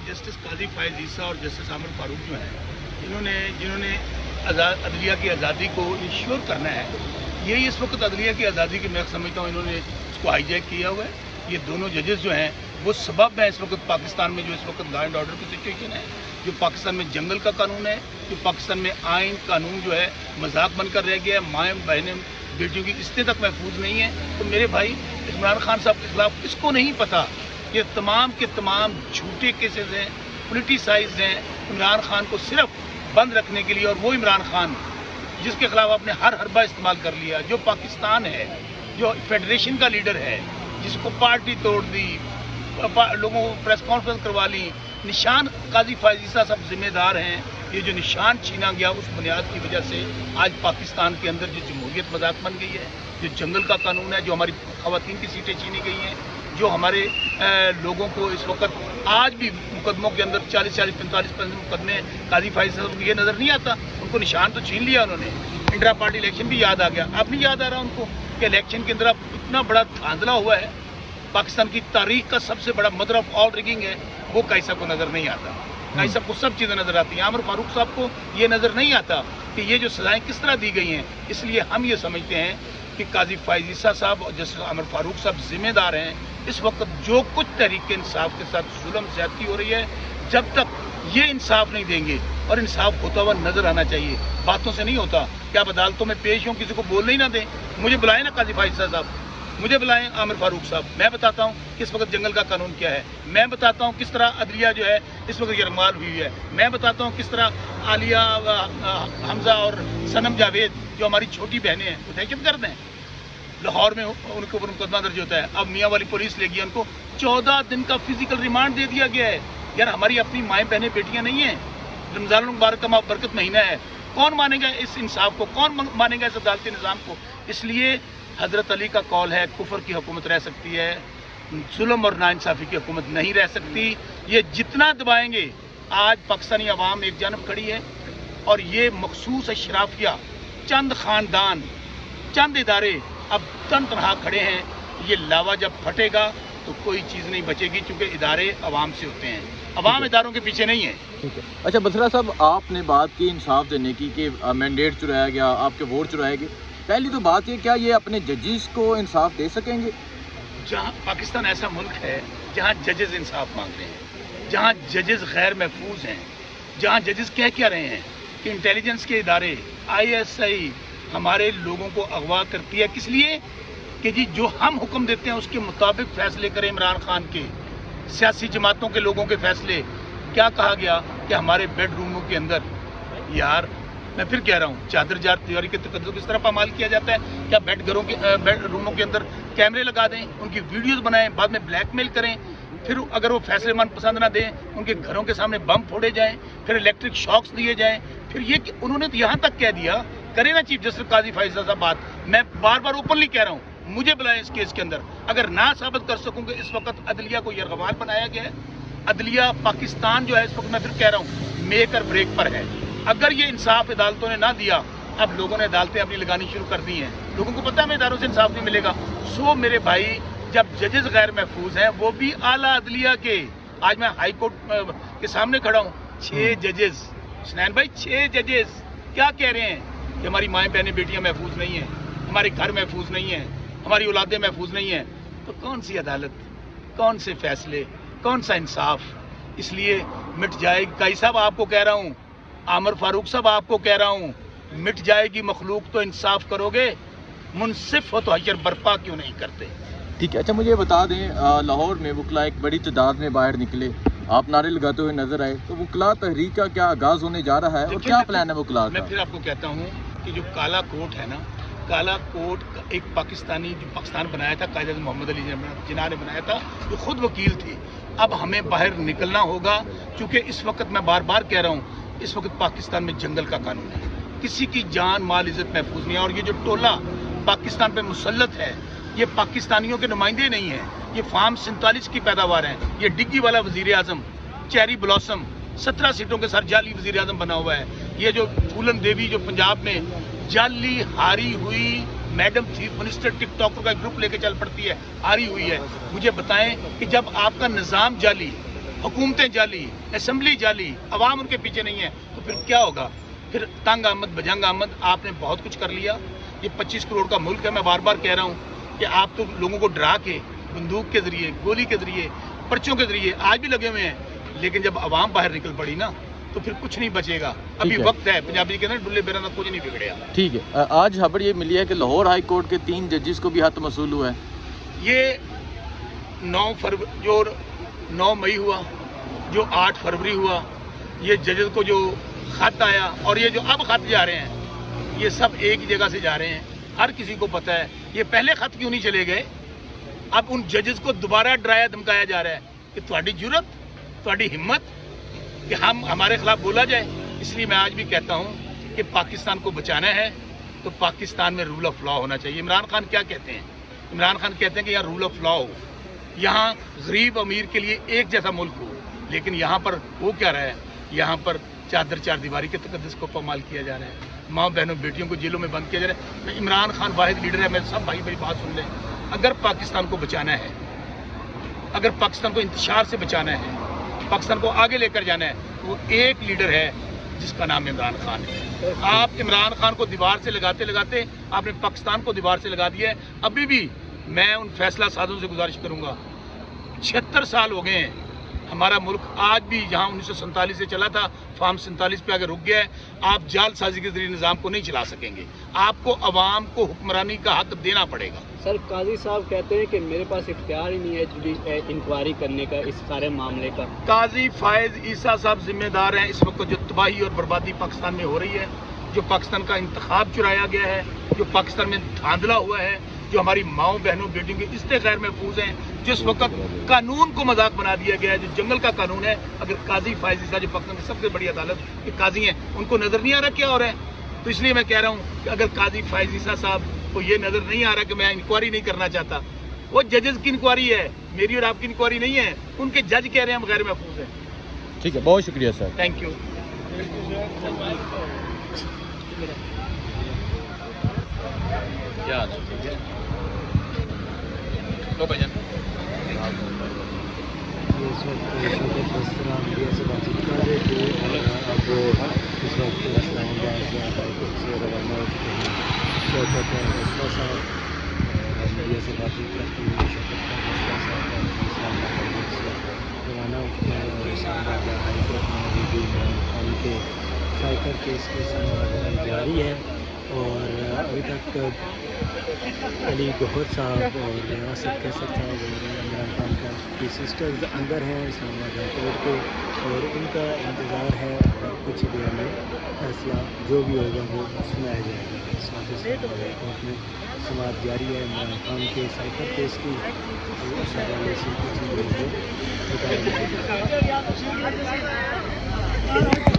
Justice काजी फायज ईसा और justice Aamir Farooq जो हैं, जिन्होंने अदलिया की आज़ादी को इंश्योर करना है, यही इस वक्त अदलिया की आज़ादी की मैं समझता हूँ इन्होंने इसको हाईजैक किया हुआ है। ये दोनों जजेस जो हैं वो सबब है इस वक्त पाकिस्तान में जो इस वक्त लॉ एंड ऑर्डर की सिचुएशन है, जो पाकिस्तान में जंगल का कानून है, जो पाकिस्तान में आइन कानून जो है मजाक बनकर रह गया है, माएँ बहनें बेटियों की इज्जतें तक महफूज नहीं है। तो मेरे भाई इमरान खान साहब के खिलाफ किसको नहीं पता, ये तमाम के तमाम झूठे केसेस हैं, पोलिटिसाइज्ड हैं इमरान खान को सिर्फ बंद रखने के लिए। और वो इमरान खान जिसके खिलाफ आपने हर हरबा इस्तेमाल कर लिया, जो पाकिस्तान है, जो फेडरेशन का लीडर है, जिसको पार्टी तोड़ दी, लोगों को प्रेस कॉन्फ्रेंस करवा ली, निशान काजी फायज ईसा सब जिम्मेदार हैं। ये जो निशान छीना गया उस बुनियाद की वजह से आज पाकिस्तान के अंदर जो जमहूरियत मजाक बन गई है, जो जंगल का कानून है, जो हमारी खवातीन की सीटें छीनी गई हैं, जो हमारे लोगों को इस वक्त आज भी मुकदमों के अंदर 40-40, 45-45 मुकदमे काजी फायज साहब को ये नज़र नहीं आता। उनको निशान तो छीन लिया उन्होंने। इंट्रा पार्टी इलेक्शन भी याद आ गया। अब नहीं याद आ रहा उनको कि इलेक्शन के अंदर अब इतना बड़ा धांधला हुआ है, पाकिस्तान की तारीख का सबसे बड़ा मदर ऑफ ऑल रिगिंग है, वो काई साहब को नज़र नहीं आता। काई साहब को सब चीज़ें नज़र आती हैं, आमिर फारूक साहब को ये नज़र नहीं आता कि ये जो सज़ाएँ किस तरह दी गई हैं। इसलिए हम ये समझते हैं कि काजी फायज ईसा साहब और जस्टिस आमिर फारूक साहब जिम्मेदार हैं। इस वक्त जो कुछ तहरीक इंसाफ के साथ जुल्म ज्यादती हो रही है, जब तक ये इंसाफ नहीं देंगे, और इंसाफ होता हुआ नजर आना चाहिए, बातों से नहीं होता कि आप अदालतों में पेश हों, किसी को बोलने ही ना दें। मुझे बुलाएं ना काजी फायज ईसा साहब, मुझे बुलाएं आमिर फारूक साहब, मैं बताता हूँ किस वक्त जंगल का कानून क्या है, मैं बताता हूँ किस तरह अदलिया जो है इस वक्त यरगमाल हुई है, मैं बताता हूँ किस तरह आलिया, हमजा और सनम जावेद जो हमारी छोटी बहनें हैं वो दहशत गर्द हैं, लाहौर में उनके ऊपर मुकदमा दर्ज होता है। अब मियाँ वाली पुलिस ले गई, उनको 14 दिन का फिजिकल रिमांड दे दिया गया है। यार हमारी अपनी माएँ बहनें बेटियाँ नहीं हैं, रमजान मुबारक का बरकत महीना है, कौन मानेगा इस इंसाफ को, कौन मानेगा इस अदालती निज़ाम को। इसलिए हजरत अली का कौल है, कुफर की हुकूमत रह सकती है, जुल्म और नाइंसाफ़ी की हुकूमत नहीं रह सकती। ये जितना दबाएंगे, आज पाकिस्तानी अवाम एक जानब खड़ी है और ये मखसूस अशराफिया, चंद ख़ानदान, चंद इदारे अब तन तनहा खड़े हैं। ये लावा जब फटेगा तो कोई चीज़ नहीं बचेगी, क्योंकि इदारे अवाम से होते हैं, अवाम इदारों के पीछे नहीं है। ठीक है। अच्छा बसरा साहब, आपने बात की इंसाफ देने की कि मैंडेट चुराया गया, आपके वोट चुराए गए। पहली तो बात ये, क्या ये अपने जजेस को इंसाफ दे सकेंगे? जहाँ पाकिस्तान ऐसा मुल्क है जहाँ जजेस इंसाफ मांग रहे हैं, जहाँ जजेस गैर महफूज हैं, जहाँ जजेस कह क्या रहे हैं कि इंटेलिजेंस के इदारे ISI हमारे लोगों को अगवा करती है, किस लिए कि जी जो हम हुक्म देते हैं उसके मुताबिक फैसले करें। इमरान खान के सियासी जमातों के लोगों के फैसले, क्या कहा गया कि हमारे बेडरूमों के अंदर, यार मैं फिर कह रहा हूँ, चादर जार तिवारी के तकद्दुस किस तरह पामाल किया जाता है। क्या बेडरूमों के अंदर कैमरे लगा दें, उनकी वीडियोस बनाएं, बाद में ब्लैकमेल करें, फिर अगर वो फैसले मन पसंद ना दें उनके घरों के सामने बम फोड़े जाएं, फिर इलेक्ट्रिक शॉक्स दिए जाएं। फिर ये उन्होंने तो यहाँ तक कह दिया, करे ना चीफ जस्टिस काजी फायज साहब बात, मैं बार बार ओपनली कह रहा हूँ, मुझे बुलाएं इस केस के अंदर। अगर ना साबित कर सकूँ कि इस वक्त अदलिया को यरगमाल बनाया गया है, अदलिया पाकिस्तान जो है इस वक्त मैं फिर कह रहा हूँ मेक और ब्रेक पर है। अगर ये इंसाफ अदालतों ने ना दिया, अब लोगों ने अदालतें अपनी लगानी शुरू कर दी हैं, लोगों को पता है हमें इदारों से इंसाफ नहीं मिलेगा। सो मेरे भाई, जब जजेस गैर महफूज हैं, वो भी आला अदलिया के, आज मैं हाई कोर्ट के सामने खड़ा हूँ, 6 जजेस, सुनैन भाई 6 जजेस क्या कह रहे हैं कि हमारी माएँ बहनें बेटियाँ महफूज नहीं हैं, हमारे घर महफूज नहीं हैं, हमारी औलादें महफूज नहीं हैं। तो कौन सी अदालत, कौन से फैसले, कौन सा इंसाफ? इसलिए मिट जाएगी, काई साहब आपको कह रहा हूँ, आमिर फारूक साहब आपको कह रहा हूँ, मिट जाएगी मखलूक तो इंसाफ करोगे, मुनसिफ हो तो हशर बर्पा क्यों नहीं करते? ठीक है। अच्छा मुझे बता दें, लाहौर में वकला एक बड़ी तादाद में बाहर निकले, आप नारे लगाते हुए नजर आए, तो वकला तहरीक का क्या आगाज होने जा रहा है और क्या प्लान है वकला का? मैं फिर आपको कहता हूँ कि जो काला कोट है ना, काला कोट एक पाकिस्तानी, जो पाकिस्तान बनाया था कायद मोहम्मद अली जिन्ना ने बनाया था, जो खुद वकील थे। अब हमें बाहर निकलना होगा, क्योंकि इस वक्त मैं बार बार कह रहा हूँ, इस वक्त पाकिस्तान में जंगल का कानून है, किसी की जान माल इज्जत महफूज नहीं है। और ये जो टोला पाकिस्तान पे मुसल्लत है, ये पाकिस्तानियों के नुमाइंदे नहीं हैं, ये फार्म 47 की पैदावार है। ये डिग्गी वाला वजीर आजम, चेरी ब्लॉसम, 17 सीटों के साथ जाली वजीर आजम बना हुआ है। ये जो फूलन देवी जो पंजाब में जाली हारी हुई मैडम चीफ मिनिस्टर टिकटॉकर का ग्रुप लेके चल पड़ती है, हारी हुई है। मुझे बताएं कि जब आपका निज़ाम जाली, हुकूमतें जाली, असम्बली जाली, अवाम उनके पीछे नहीं है, तो फिर क्या होगा? फिर तंग आमद बजंग आमद, आपने बहुत कुछ कर लिया। ये 25 करोड़ का मुल्क है। मैं बार बार कह रहा हूँ कि आप तो लोगों को डरा के बंदूक के जरिए, गोली के जरिए, पर्चों के जरिए आज भी लगे हुए हैं, लेकिन जब अवाम बाहर निकल पड़ी ना तो फिर कुछ नहीं बचेगा। अभी वक्त है, पंजाबी के ना डुल्ले बेराना कुछ नहीं बिगड़ेगा। ठीक है, आज खबर ये मिली है कि लाहौर हाई कोर्ट के 3 जजेस को भी हथ मसूल हुआ है। ये 9 मई हुआ, जो 8 फरवरी हुआ, ये जजेस को जो खत आया और ये जो अब खत जा रहे हैं, ये सब एक ही जगह से जा रहे हैं। हर किसी को पता है ये पहले खत क्यों नहीं चले गए। अब उन जजेस को दोबारा डराया धमकाया जा रहा है कि तुम्हारी जुर्रत, तुम्हारी हिम्मत कि हमारे खिलाफ बोला जाए। इसलिए मैं आज भी कहता हूं कि पाकिस्तान को बचाना है तो पाकिस्तान में रूल ऑफ लॉ होना चाहिए। इमरान खान क्या कहते हैं? इमरान खान कहते हैं कि यहाँ रूल ऑफ लॉ हो, यहाँ गरीब अमीर के लिए एक जैसा मुल्क हो, लेकिन यहाँ पर वो क्या रहा है? यहाँ पर चादर चार दीवारी के तकद्दुस को पामाल किया जा रहा है, माँ बहनों बेटियों को जेलों में बंद किया जा रहा है। इमरान खान वाहिद लीडर है। मैं सब भाई मेरी बात सुन लें, अगर पाकिस्तान को बचाना है, अगर पाकिस्तान को इंतशार से बचाना है, पाकिस्तान को आगे लेकर जाना है, तो वो एक लीडर है जिसका नाम इमरान खान है। आप इमरान खान को दीवार से लगाते लगाते आपने पाकिस्तान को दीवार से लगा दिया है। अभी भी मैं उन फैसला साजों से गुजारिश करूंगा, 76 साल हो गए हैं, हमारा मुल्क आज भी जहां 1947 से चला था, फार्म 47 पे आगे रुक गया है। आप जालसाजी के जरिए निज़ाम को नहीं चला सकेंगे, आपको अवाम को हुक्मरानी का हक देना पड़ेगा। सर, काजी साहब कहते हैं कि मेरे पास इख्तियार ही नहीं है इंक्वायरी करने का इस सारे मामले का। काजी फायज ईसा साहब जिम्मेदार हैं इस वक्त जो तबाही और बर्बादी पाकिस्तान में हो रही है, जो पाकिस्तान का इंतखाब चुराया गया है, जो पाकिस्तान में धांधला हुआ है, जो हमारी माओ बहनों बेटियों के रिश्ते गैर महफूज हैं, जिस वक्त कानून को मजाक बना दिया गया है, जो जंगल का कानून है। अगर काजी फायज ईसा जो पाकिस्तान की सबसे बड़ी अदालत के काजी हैं, उनको नजर नहीं आ रहा क्या हो रहा है? तो इसलिए मैं कह रहा हूँ कि अगर काजी फायज ईसा साहब को ये नजर नहीं आ रहा कि मैं इंक्वायरी नहीं करना चाहता, वो जजेस की इंक्वायरी है, मेरी और आपकी इंक्वायरी नहीं है। उनके जज कह रहे हैं हम गैर महफूज हैं। ठीक है, बहुत शुक्रिया सर। Thank you. क्या लो भाईजान, इस वक्त मीडिया से बातचीत कर रहे थे और अब इस वक्त इस्लामाबाद से रवाना हो चुके हैं शौकत फैसला साहब। मीडिया से बातचीत करते हुए शौकत फैसला साहब इस्लामाबाद से रवाना हो चुके हैं और इस्लामाबाद हाई कोर्ट में अभी भी इमरान खान के साइकर केस की सुनवाई जारी है और अभी तक अली गौहर साहब और रियासत कैसर साहब और इमरान खान का की सिस्टर्स अंदर हैं इस्लामाबाद हाई कोर्ट के, और उनका इंतज़ार है और कुछ देर में फैसला जो भी होगा वो सुनाया जाएगा। इस वजह से हाई कोर्ट में समाअत जारी है इमरान खान के साइकर केस की, तो उस हवाले से कुछ चीज़ों को बताया जाएगा।